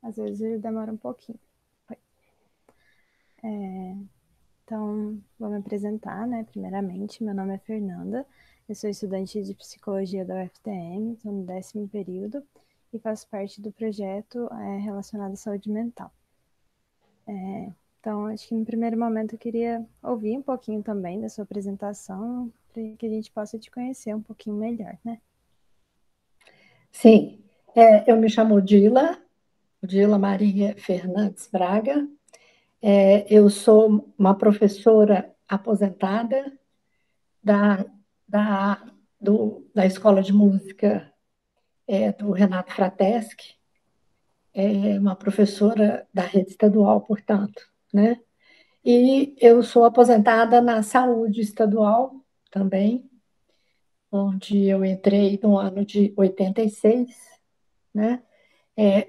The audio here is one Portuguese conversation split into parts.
Às vezes ele demora um pouquinho. Então, vou me apresentar, né? Primeiramente, meu nome é Fernanda, eu sou estudante de psicologia da UFTM, estou no 10º período e faço parte do projeto relacionado à saúde mental. Então, acho que no primeiro momento eu queria ouvir um pouquinho também da sua apresentação, para que a gente possa te conhecer um pouquinho melhor, né? Sim, eu me chamo Dila Maria Fernandes Braga. Eu sou uma professora aposentada da, da, da Escola de Música do Renato Frateschi, uma professora da rede estadual, portanto, né? E eu sou aposentada na saúde estadual também, onde eu entrei no ano de 86, né?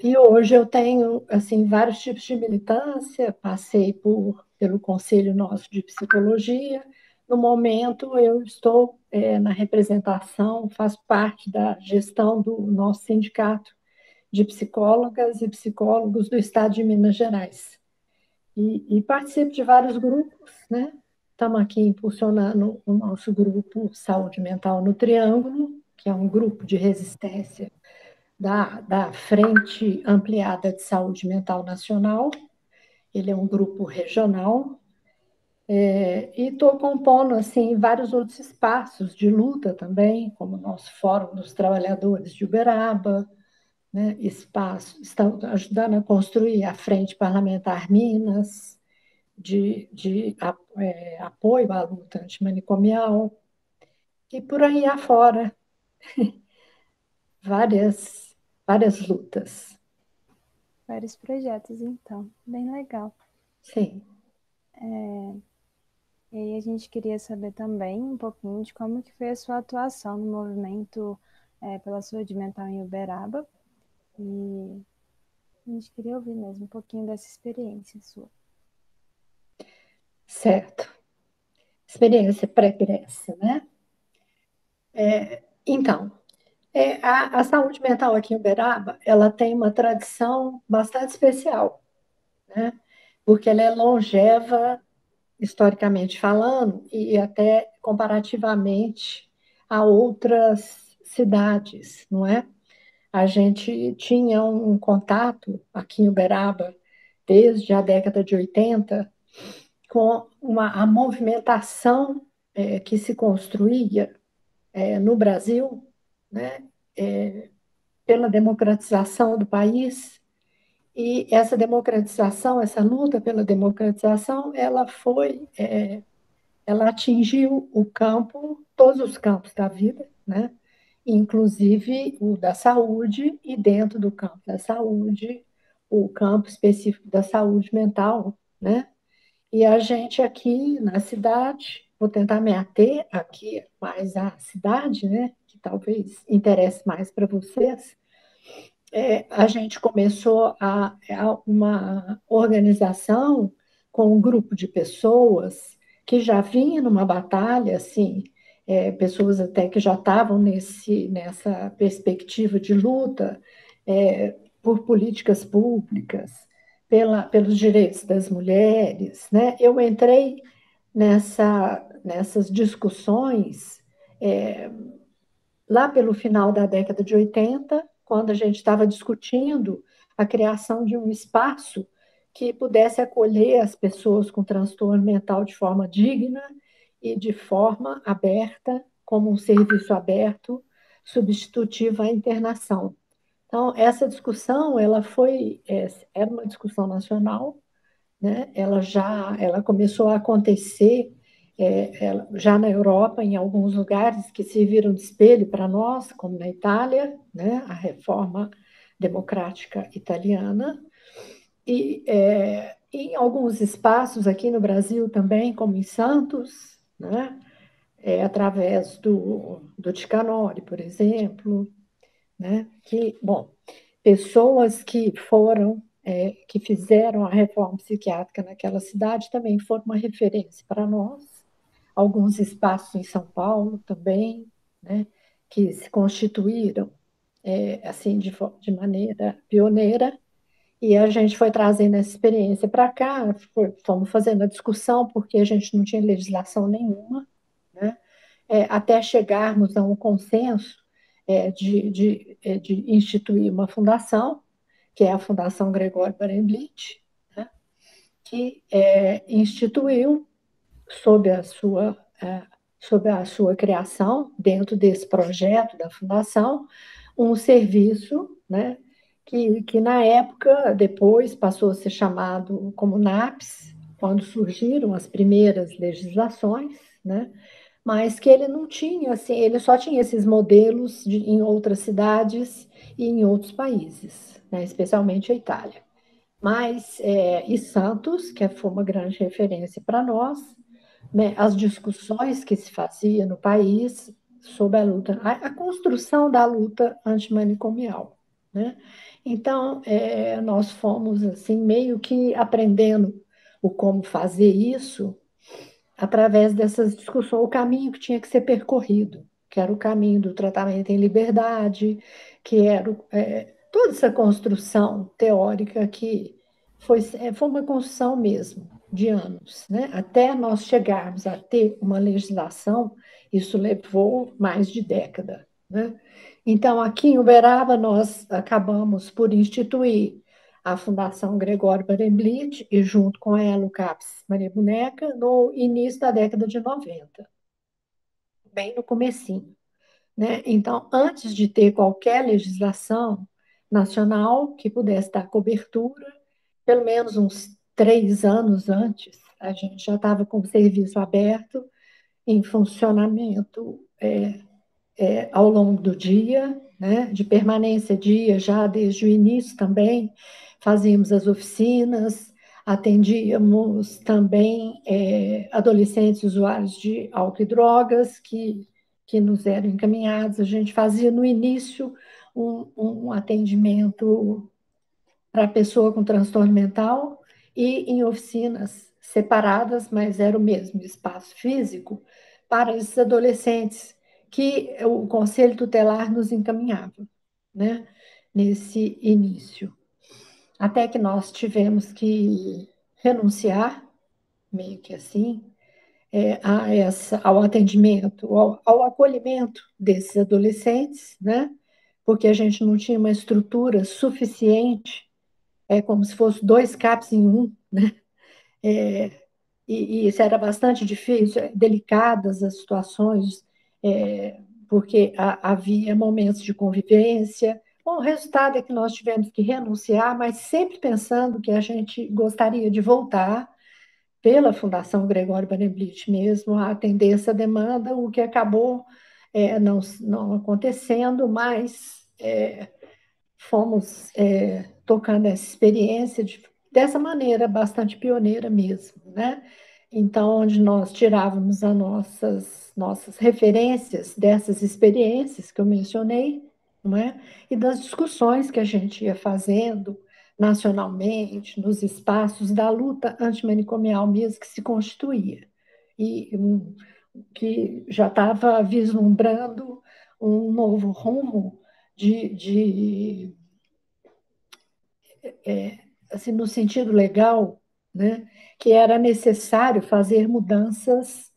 E hoje eu tenho assim vários tipos de militância, passei pelo Conselho Nosso de Psicologia. No momento eu estou na representação, faço parte da gestão do nosso sindicato de psicólogas e psicólogos do Estado de Minas Gerais. E participo de vários grupos, né? Estamos aqui impulsionando o nosso grupo Saúde Mental no Triângulo, que é um grupo de resistência da Frente Ampliada de Saúde Mental Nacional. Ele é um grupo regional. E estou compondo assim vários outros espaços de luta também, como o nosso Fórum dos Trabalhadores de Uberaba, né? Espaço, está ajudando a construir a Frente Parlamentar Minas, de apoio à luta antimanicomial, e por aí afora, várias lutas. Vários projetos, então, bem legal. Sim. E aí a gente queria saber também um pouquinho de como que foi a sua atuação no movimento pela saúde mental em Uberaba. E a gente queria ouvir mesmo um pouquinho dessa experiência sua. Certo. Experiência pregressa, né? Então, a saúde mental aqui em Uberaba, ela tem uma tradição bastante especial, né? Porque ela é longeva, historicamente falando, e até comparativamente a outras cidades, não é? A gente tinha um contato aqui em Uberaba desde a década de 80 com a movimentação que se construía no Brasil, né, pela democratização do país. E essa democratização, essa luta pela democratização, ela atingiu o campo, todos os campos da vida, né? Inclusive o da saúde, e dentro do campo da saúde, o campo específico da saúde mental, né? E a gente aqui na cidade, vou tentar me ater aqui mais à cidade, né? Que talvez interesse mais para vocês. A gente começou uma organização com um grupo de pessoas que já vinha numa batalha, assim, pessoas até que já estavam nessa perspectiva de luta por políticas públicas, pelos direitos das mulheres, né? Eu entrei nessas discussões lá pelo final da década de 80, quando a gente estava discutindo a criação de um espaço que pudesse acolher as pessoas com transtorno mental de forma digna e de forma aberta, como um serviço aberto, substitutivo à internação. Então, essa discussão, era uma discussão nacional, né? Ela começou a acontecer já na Europa, em alguns lugares que serviram de espelho para nós, como na Itália, né? A reforma democrática italiana, e em alguns espaços aqui no Brasil também, como em Santos, né? Através do Ticanori, por exemplo, né? Bom, pessoas que fizeram a reforma psiquiátrica naquela cidade também foram uma referência para nós. Alguns espaços em São Paulo também, né, que se constituíram assim de maneira pioneira. E a gente foi trazendo essa experiência para cá, fomos fazendo a discussão, porque a gente não tinha legislação nenhuma, né? Até chegarmos a um consenso de instituir uma fundação, que é a Fundação Gregório Barenblit, né? Que instituiu, sob a sua, é, sob a sua criação, dentro desse projeto da fundação, um serviço, né, que na época, depois passou a ser chamado como NAPS, quando surgiram as primeiras legislações, né, mas que ele não tinha, assim, ele só tinha esses modelos em outras cidades e em outros países, né, especialmente a Itália. Mas, e Santos, que foi uma grande referência para nós, né, as discussões que se fazia no país sobre a luta, a construção da luta antimanicomial, né? Então, nós fomos assim meio que aprendendo o como fazer isso através dessas discussões, o caminho que tinha que ser percorrido, que era o caminho do tratamento em liberdade, que era toda essa construção teórica que foi uma construção mesmo de anos, né? Até nós chegarmos a ter uma legislação, isso levou mais de década, né? Então, aqui em Uberaba, nós acabamos por instituir a Fundação Gregório Barenblit e junto com ela o CAPS Maria Boneca no início da década de 90, bem no comecinho, né? Então, antes de ter qualquer legislação nacional que pudesse dar cobertura, pelo menos uns 3 anos antes, a gente já estava com o serviço aberto, em funcionamento ao longo do dia, né, de permanência dia, já desde o início também, fazíamos as oficinas, atendíamos também adolescentes usuários de álcool e drogas que nos eram encaminhados. A gente fazia no início um atendimento para a pessoa com transtorno mental e em oficinas separadas, mas era o mesmo espaço físico, para esses adolescentes que o Conselho Tutelar nos encaminhava, né, nesse início. Até que nós tivemos que renunciar, meio que assim, ao atendimento, ao acolhimento desses adolescentes, né, porque a gente não tinha uma estrutura suficiente, como se fosse dois CAPs em um, né? É, e isso era bastante difícil, delicadas as situações, porque havia momentos de convivência. Bom, o resultado é que nós tivemos que renunciar, mas sempre pensando que a gente gostaria de voltar pela Fundação Gregório Barenblit mesmo a atender essa demanda, o que acabou não acontecendo, mas fomos tocando essa experiência dessa maneira bastante pioneira mesmo, né? Então, onde nós tirávamos as nossas referências dessas experiências que eu mencionei, não é? E das discussões que a gente ia fazendo nacionalmente, nos espaços da luta antimanicomial mesmo que se constituía. E que já estava vislumbrando um novo rumo de assim, no sentido legal, né, que era necessário fazer mudanças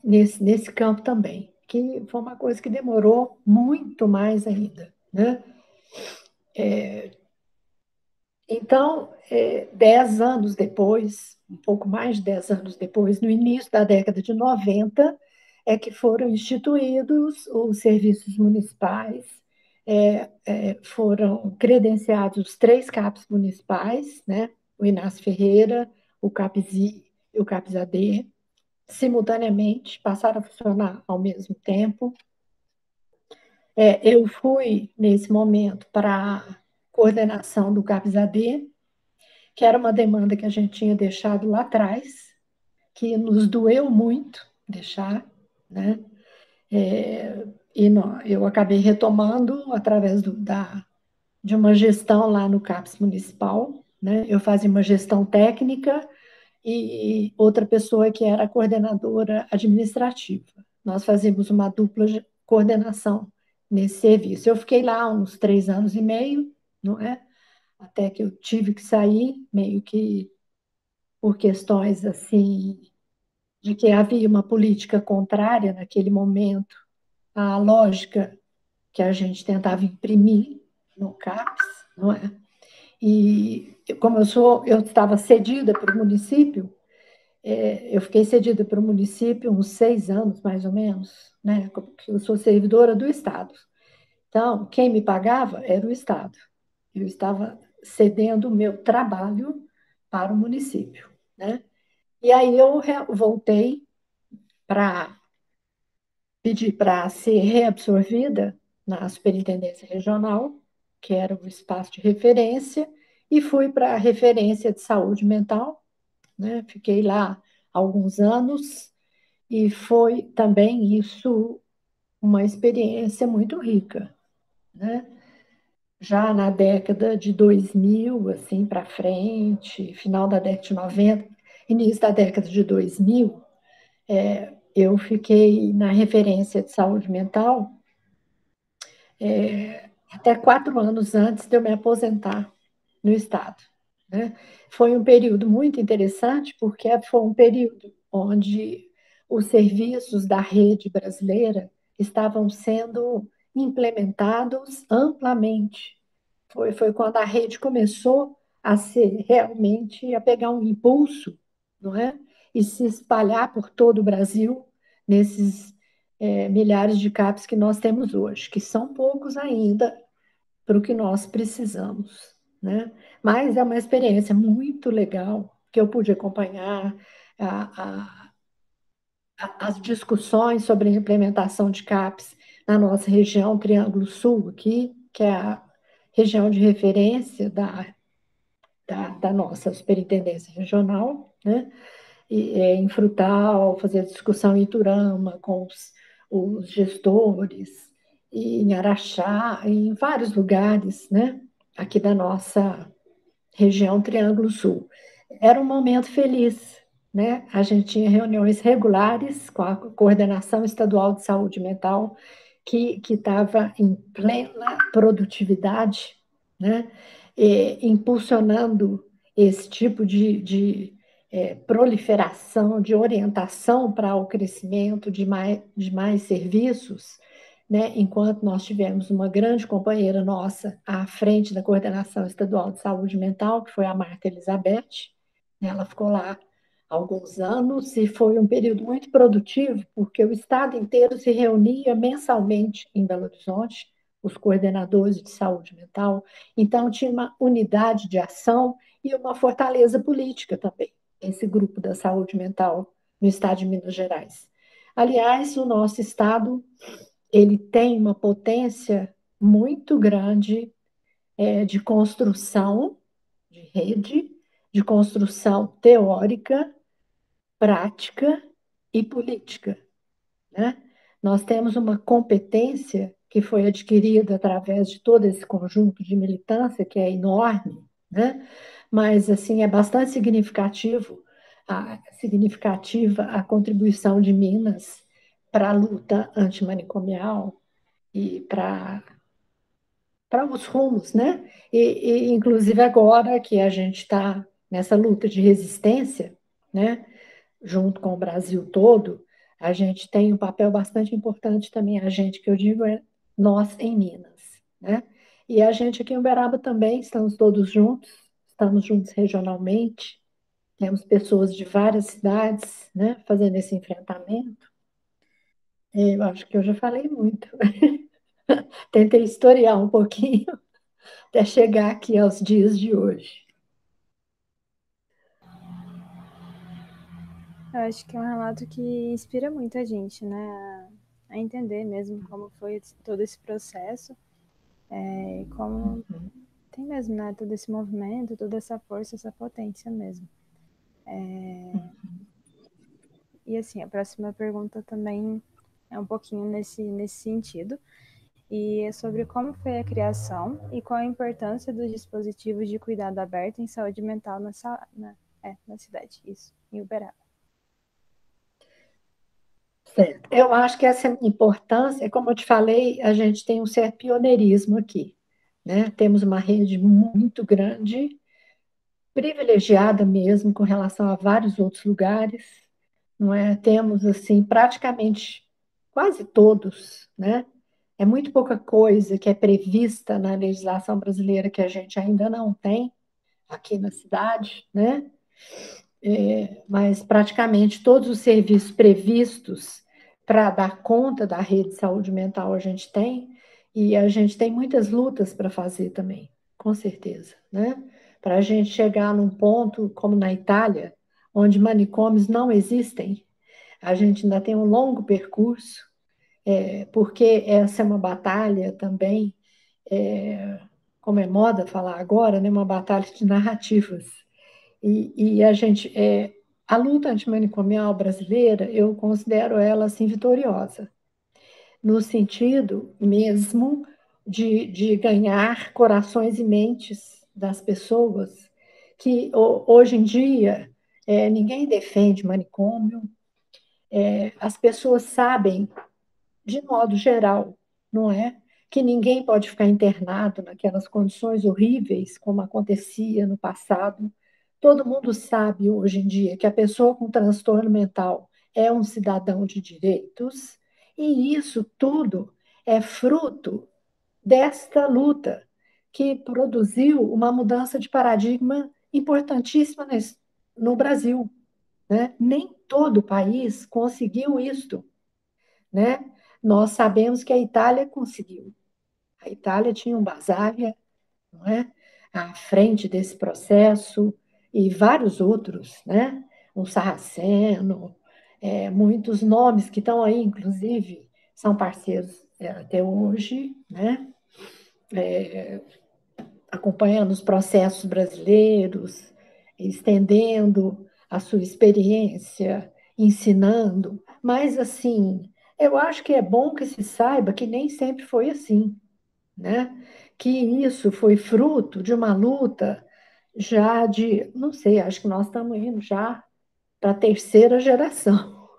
nesse campo também, que foi uma coisa que demorou muito mais ainda, né? Então, 10 anos depois, um pouco mais de 10 anos depois, no início da década de 90, é que foram instituídos os serviços municipais, foram credenciados os 3 CAPs municipais, né? O Inácio Ferreira, o CAPSI e o CAPS-AD, simultaneamente, passaram a funcionar ao mesmo tempo. Eu fui, nesse momento, para a coordenação do CAPS-AD, que era uma demanda que a gente tinha deixado lá atrás, que nos doeu muito deixar, né? Eu acabei retomando através de uma gestão lá no CAPS municipal, né? Eu fazia uma gestão técnica e outra pessoa que era a coordenadora administrativa. Nós fazíamos uma dupla coordenação nesse serviço. Eu fiquei lá uns 3 anos e meio, não é? até que eu tive que sair, meio que por questões assim, de que havia uma política contrária naquele momento à lógica que a gente tentava imprimir no CAPES, não é? E como eu estava cedida para o município, eu fiquei cedida para o município uns 6 anos, mais ou menos, né? Porque eu sou servidora do Estado. Então, quem me pagava era o Estado. Eu estava cedendo o meu trabalho para o município, né? E aí eu voltei para pedir para ser reabsorvida na Superintendência Regional, que era o espaço de referência, e fui para a referência de saúde mental, né? Fiquei lá alguns anos e foi também isso uma experiência muito rica, né? Já na década de 2000, assim, para frente, final da década de 90, início da década de 2000, eu fiquei na referência de saúde mental até 4 anos antes de eu me aposentar no Estado, né? Foi um período muito interessante, porque foi um período onde os serviços da rede brasileira estavam sendo implementados amplamente. Foi quando a rede começou a ser realmente, a pegar um impulso, não é? E se espalhar por todo o Brasil nesses milhares de CAPs que nós temos hoje, que são poucos ainda para o que nós precisamos, né? Mas é uma experiência muito legal que eu pude acompanhar a, as discussões sobre a implementação de CAPs na nossa região Triângulo Sul aqui, que é a região de referência da nossa superintendência regional, né? Em Frutal, fazer discussão em Iturama com os gestores, e em Araxá, em vários lugares, né? Aqui da nossa região Triângulo Sul. Era um momento feliz, né? A gente tinha reuniões regulares com a Coordenação Estadual de Saúde Mental, que estava em plena produtividade, né? Impulsionando esse tipo de proliferação, de orientação para o crescimento de mais serviços, né? Enquanto nós tivemos uma grande companheira nossa à frente da Coordenação Estadual de Saúde Mental, que foi a Marta Elizabeth, né? Ela ficou lá alguns anos e foi um período muito produtivo, porque o estado inteiro se reunia mensalmente em Belo Horizonte, os coordenadores de saúde mental, então tinha uma unidade de ação e uma fortaleza política também, esse grupo da saúde mental no estado de Minas Gerais. Aliás, o nosso estado ele tem uma potência muito grande de construção de rede, de construção teórica, prática e política, né? Nós temos uma competência que foi adquirida através de todo esse conjunto de militância, que é enorme, né? Mas, assim, é bastante significativa a contribuição de Minas para a luta antimanicomial e para os rumos, né? Inclusive agora que a gente está nessa luta de resistência, né? Junto com o Brasil todo, a gente tem um papel bastante importante também. A gente, que eu digo, é nós em Minas, né? E a gente aqui em Uberaba também, estamos juntos regionalmente, temos pessoas de várias cidades, né, fazendo esse enfrentamento. Eu acho que eu já falei muito. Tentei historiar um pouquinho até chegar aqui aos dias de hoje. Eu acho que é um relato que inspira muito a gente, né? A entender mesmo como foi todo esse processo, e como tem mesmo, né? Todo esse movimento, toda essa força, essa potência mesmo. E assim, a próxima pergunta também é um pouquinho nesse sentido. E é sobre como foi a criação e qual a importância dos dispositivos de cuidado aberto em saúde mental na cidade, isso, em Uberaba. Certo. Eu acho que essa importância, como eu te falei, a gente tem um certo pioneirismo aqui, né? Temos uma rede muito grande, privilegiada mesmo com relação a vários outros lugares, não é? Temos, assim, praticamente quase todos, né? É muito pouca coisa que é prevista na legislação brasileira que a gente ainda não tem aqui na cidade, né? Mas praticamente todos os serviços previstos para dar conta da rede de saúde mental a gente tem, e a gente tem muitas lutas para fazer também, com certeza, né? Para a gente chegar num ponto como na Itália, onde manicômios não existem, a gente ainda tem um longo percurso, porque essa é uma batalha também, como é moda falar agora, né? Uma batalha de narrativas. E a luta antimanicomial brasileira, eu considero ela assim vitoriosa, no sentido mesmo de ganhar corações e mentes das pessoas, que hoje em dia ninguém defende manicômio, as pessoas sabem, de modo geral, não é? Que ninguém pode ficar internado naquelas condições horríveis como acontecia no passado. Todo mundo sabe hoje em dia que a pessoa com transtorno mental é um cidadão de direitos, e isso tudo é fruto desta luta que produziu uma mudança de paradigma importantíssima no Brasil, né? Nem todo o país conseguiu isto, né? Nós sabemos que a Itália conseguiu. A Itália tinha um Basaglia, não é? À frente desse processo, e vários outros, né? Um Sarraceno, muitos nomes que estão aí, inclusive, são parceiros até hoje, né? Acompanhando os processos brasileiros, estendendo a sua experiência, ensinando. Mas, assim, eu acho que é bom que se saiba que nem sempre foi assim, né? Que isso foi fruto de uma luta já de, não sei, acho que nós estamos indo já para a terceira geração.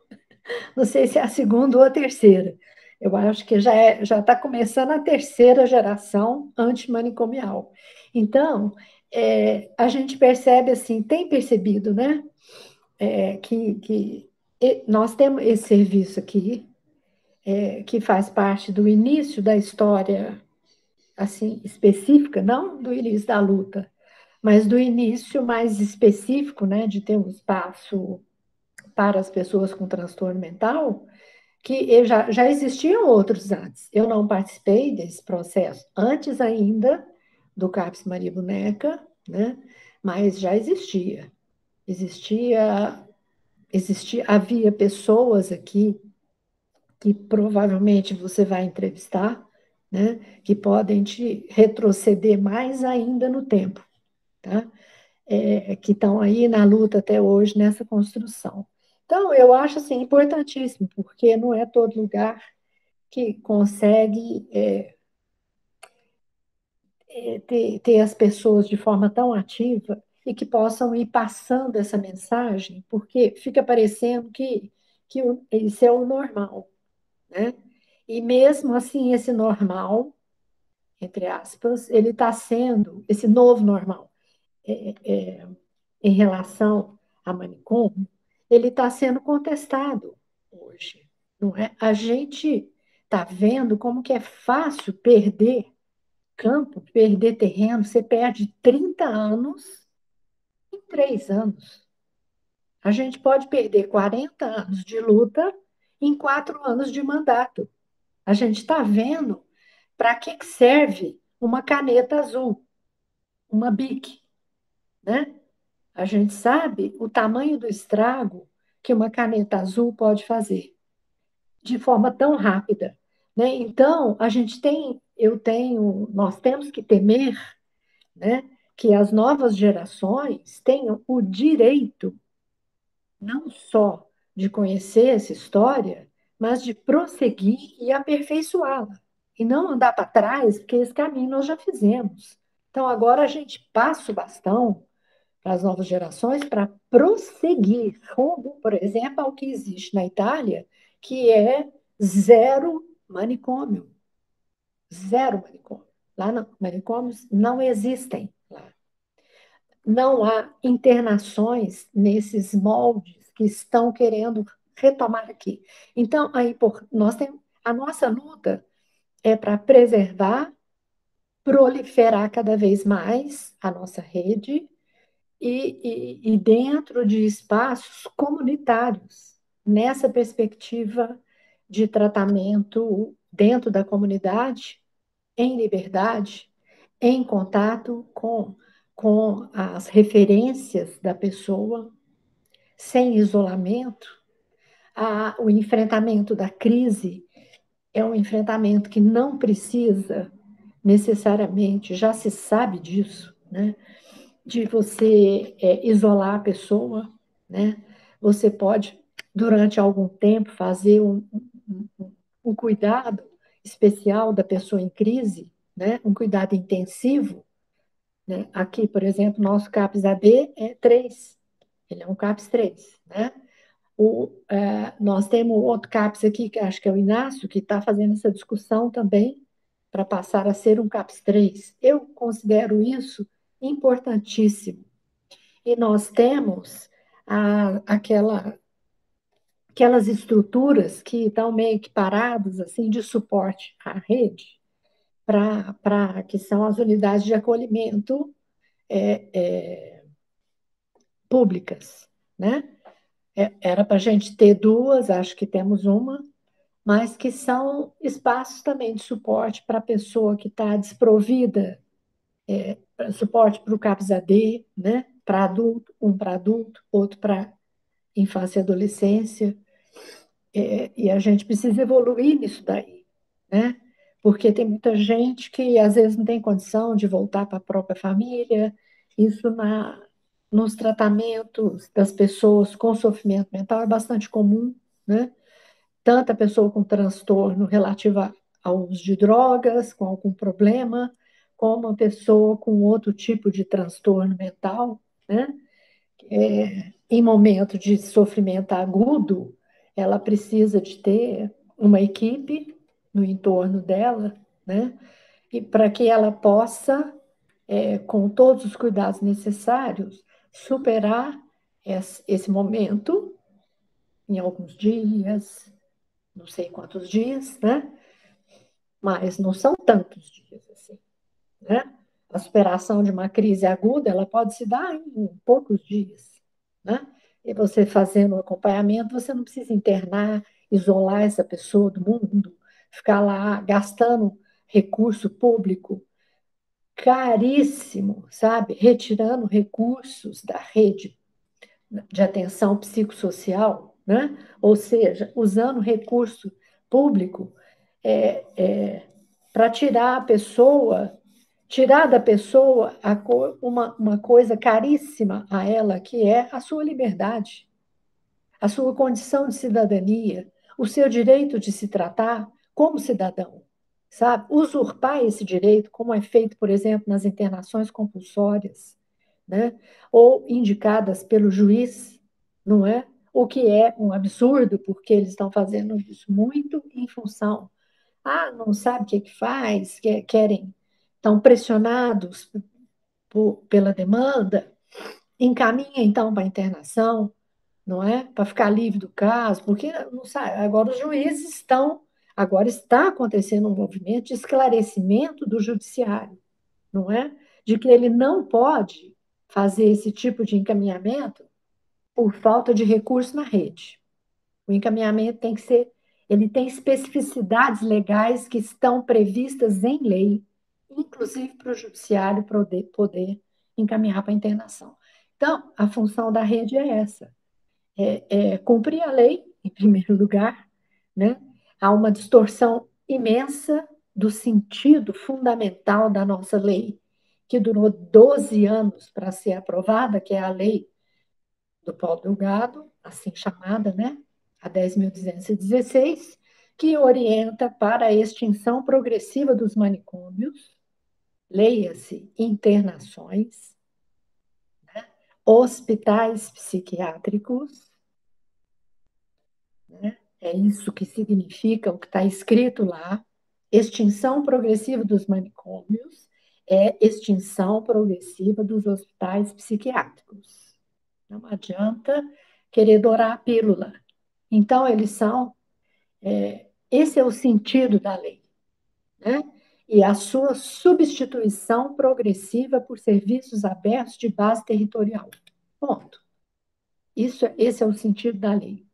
Não sei se é a segunda ou a terceira. Eu acho que já está começando a terceira geração antimanicomial. Então, a gente percebe assim, tem percebido, né? Que nós temos esse serviço aqui, que faz parte do início da história assim específica, não do início da luta, mas do início mais específico, né, de ter um espaço para as pessoas com transtorno mental, que já existiam outros antes. Eu não participei desse processo antes ainda do CAPS Maria Boneca, né? Mas já existia. Existia, havia pessoas aqui que provavelmente você vai entrevistar, né? Que podem te retroceder mais ainda no tempo, tá? Que estão aí na luta até hoje nessa construção. Então, eu acho assim, importantíssimo, porque não é todo lugar que consegue ter as pessoas de forma tão ativa e que possam ir passando essa mensagem, porque fica parecendo que isso é o normal, né? E mesmo assim, esse normal, entre aspas, ele está sendo, esse novo normal, em relação a manicômio, ele está sendo contestado hoje, não é? A gente está vendo como que é fácil perder campo, perder terreno, você perde 30 anos em 3 anos. A gente pode perder 40 anos de luta em 4 anos de mandato. A gente está vendo para que serve uma caneta azul, uma BIC, né? A gente sabe o tamanho do estrago que uma caneta azul pode fazer de forma tão rápida, né? Então, nós temos que temer, né, que as novas gerações tenham o direito não só de conhecer essa história, mas de prosseguir e aperfeiçoá-la. E não andar para trás, porque esse caminho nós já fizemos. Então, agora a gente passa o bastão para as novas gerações para prosseguir rumo, por exemplo, ao que existe na Itália, que é zero manicômio. Zero manicômio. Lá não, manicômios não existem lá. Não há internações nesses moldes que estão querendo retomar aqui. Então, aí, nós temos, a nossa luta é para preservar, proliferar cada vez mais a nossa rede e dentro de espaços comunitários, nessa perspectiva de tratamento dentro da comunidade, em liberdade, em contato com as referências da pessoa, sem isolamento. O enfrentamento da crise é um enfrentamento que não precisa necessariamente, já se sabe disso, né? De você isolar a pessoa, né? Você pode, durante algum tempo, fazer um cuidado especial da pessoa em crise, né? Um cuidado intensivo, né? Aqui, por exemplo, nosso CAPS AD é 3, ele é um CAPS 3, né? Nós temos outro CAPS aqui, que acho que é o Inácio, que está fazendo essa discussão também para passar a ser um CAPS 3. Eu considero isso importantíssimo. E nós temos aquelas estruturas que estão meio que paradas assim, de suporte à rede, que são as unidades de acolhimento é, é, públicas, né? Era para a gente ter duas, acho que temos uma, mas que são espaços também de suporte para a pessoa que está desprovida, suporte para o CAPS-AD, né? Para adulto, um para adulto, outro para infância e adolescência, e a gente precisa evoluir nisso daí, né? Porque tem muita gente que às vezes não tem condição de voltar para a própria família, isso nos tratamentos das pessoas com sofrimento mental é bastante comum, né? Tanto a pessoa com transtorno relativo ao uso de drogas, com algum problema, como a pessoa com outro tipo de transtorno mental, né? Em momento de sofrimento agudo, ela precisa de ter uma equipe no entorno dela, né? E para que ela possa, com todos os cuidados necessários, superar esse momento em alguns dias, não sei quantos dias, né? Mas não são tantos dias assim, né? A superação de uma crise aguda, ela pode se dar em poucos dias, né? E você fazendo o acompanhamento, você não precisa internar, isolar essa pessoa do mundo, ficar lá gastando recurso público caríssimo, sabe? Retirando recursos da rede de atenção psicossocial, né? Ou seja, usando recurso público para tirar da pessoa uma coisa caríssima a ela, que é a sua liberdade, a sua condição de cidadania, o seu direito de se tratar como cidadão, sabe? Usurpar esse direito, como é feito, por exemplo, nas internações compulsórias, né? Ou indicadas pelo juiz, não é? O que é um absurdo, porque eles estão fazendo isso muito em função. Não sabe o que faz, querem, estão pressionados pela demanda, encaminha então para a internação, não é? Para ficar livre do caso, porque não sabe, agora os juízes agora está acontecendo um movimento de esclarecimento do judiciário, não é? De que ele não pode fazer esse tipo de encaminhamento por falta de recurso na rede. O encaminhamento tem que ser, ele tem especificidades legais que estão previstas em lei, inclusive para o judiciário poder encaminhar para a internação. Então, a função da rede é essa, cumprir a lei, em primeiro lugar, né? Há uma distorção imensa do sentido fundamental da nossa lei, que durou 12 anos para ser aprovada, que é a lei do Paulo Delgado, assim chamada, né? A 10.216, que orienta para a extinção progressiva dos manicômios, leia-se internações, hospitais psiquiátricos, né? É isso que significa o que está escrito lá, extinção progressiva dos manicômios é extinção progressiva dos hospitais psiquiátricos. Não adianta querer dourar a pílula. Então, eles são. Esse é o sentido da lei, né? E a sua substituição progressiva por serviços abertos de base territorial. Ponto. Esse é o sentido da lei.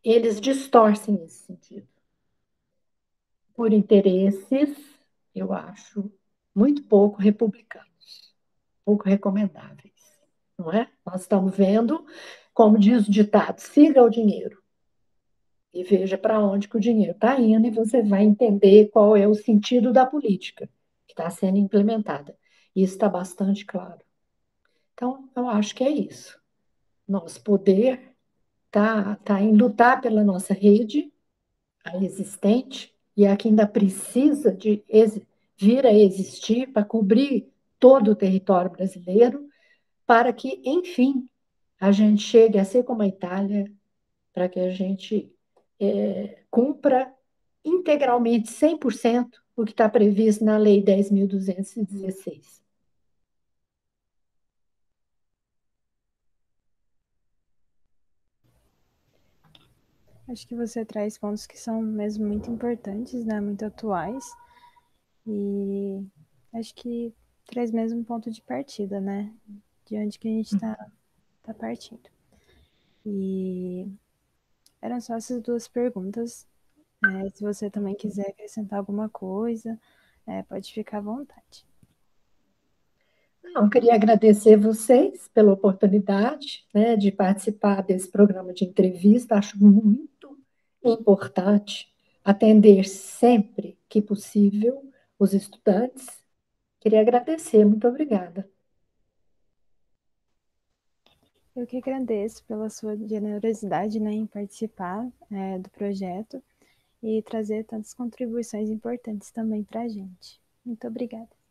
Eles distorcem esse sentido por interesses, eu acho, muito pouco republicanos, pouco recomendáveis, não é? Nós estamos vendo, como diz o ditado, siga o dinheiro e veja para onde que o dinheiro está indo e você vai entender qual é o sentido da política que está sendo implementada. Isso está bastante claro. Então, eu acho que é isso. Nosso poder está em lutar pela nossa rede, a existente, e a que ainda precisa de vir a existir para cobrir todo o território brasileiro, para que, enfim, a gente chegue a ser como a Itália, para que a gente cumpra integralmente 100% o que está previsto na Lei 10.216. Acho que você traz pontos que são mesmo muito importantes, né? Muito atuais. E acho que traz mesmo um ponto de partida, né? De onde que a gente tá partindo. E eram só essas duas perguntas. Se você também quiser acrescentar alguma coisa, pode ficar à vontade. Não, queria agradecer vocês pela oportunidade, né, de participar desse programa de entrevista. Acho muito importante atender sempre que possível os estudantes. Queria agradecer, muito obrigada. Eu que agradeço pela sua generosidade, né, em participar do projeto e trazer tantas contribuições importantes também para a gente. Muito obrigada.